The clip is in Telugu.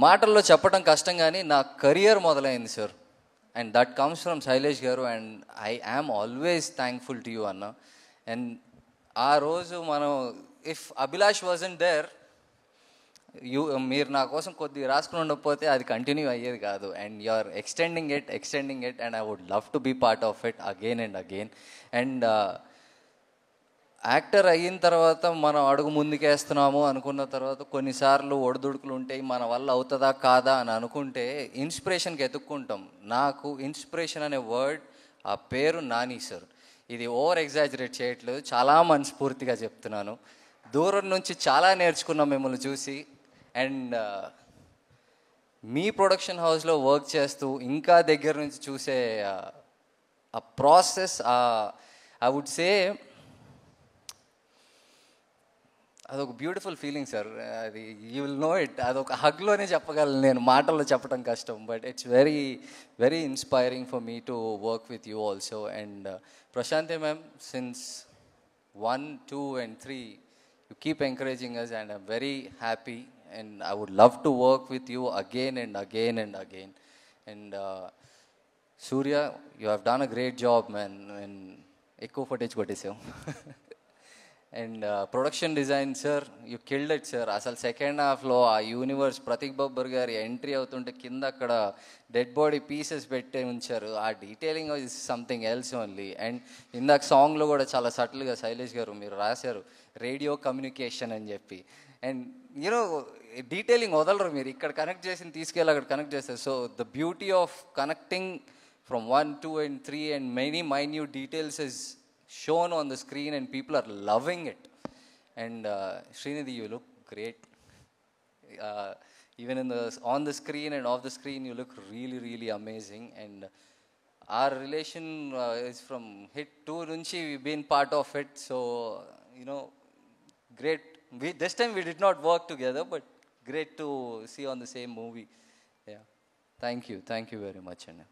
మాటల్లో చెప్పడం కష్టం, కానీ నా కెరియర్ మొదలైంది sir. And that comes from Shailesh గారు. And I am always thankful to you అన్న. అండ్ ఆ రోజు మనం, ఇఫ్ అభిలాష్ వాజంట్ దేర్, మీరు నా కోసం కొద్దిగా రాసుకుని ఉండకపోతే అది కంటిన్యూ అయ్యేది కాదు. And you are extending it and I would love to be part of it again and again. And actor అయిన తర్వాత మనం అడుగు ముందుకేస్తున్నాము అనుకున్న తర్వాత కొన్నిసార్లు ఒడిదుడుకులు ఉంటాయి, మన వల్ల అవుతుందా కాదా అని అనుకుంటే ఇన్స్పిరేషన్కి ఎత్తుక్కుంటాం. నాకు ఇన్స్పిరేషన్ అనే వర్డ్, ఆ పేరు నాని సార్. ఇది ఓవర్ ఎగ్జాజరేట్ చేయట్లేదు, చాలా మనస్ఫూర్తిగా చెప్తున్నాను. దూరం నుంచి చాలా నేర్చుకున్నాం మిమ్మల్ని చూసి. అండ్ మీ ప్రొడక్షన్ హౌస్లో వర్క్ చేస్తూ ఇంకా దగ్గర నుంచి చూసే ఆ ప్రాసెస్, ఐ వుడ్ సే అదొక బ్యూటిఫుల్ ఫీలింగ్ సార్. అది యూ విల్ నో ఇట్. అదొక హగ్లోనే చెప్పగలను నేను, మాటల్లో చెప్పడం కష్టం. But it's very very inspiring for me to work with you also. And Prashanti ma'am, since 1, 2 and 3 you keep encouraging us and I'm very happy and I would love to work with you again and again and again. And Surya, you have done a great job, man. And echo footage కొట్టేసాం. And production design sir, you killed it sir. అసలు సెకండ్ హాఫ్లో ఆ యూనివర్స్ ప్రతీక్ బబ్బర్ గారి ఎంట్రీ అవుతుంటే కింద అక్కడ డెడ్ బాడీ పీసెస్ పెట్టి ఉంచారు. ఆ detailing is something else only. And ఇందాక సాంగ్లో కూడా చాలా సటిల్గా శైలేష్ గారు మీరు రాశారు, రేడియో కమ్యూనికేషన్ అని చెప్పి. అండ్ యూనో డీటెయిలింగ్ వదలరు మీరు, ఇక్కడ కనెక్ట్ చేసి తీసుకెళ్ళి అక్కడ కనెక్ట్ చేస్తారు. So the beauty of connecting from 1, 2 and 3 and many minute details is shown on the screen and people are loving it. And Srinidhi, you look great. Even on the screen and off the screen, you look really, really amazing. And our relation is from hit 2 nunchi we've been part of it. So great. This time we did not work together, but great to see on the same movie. Yeah, thank you very much, Anna.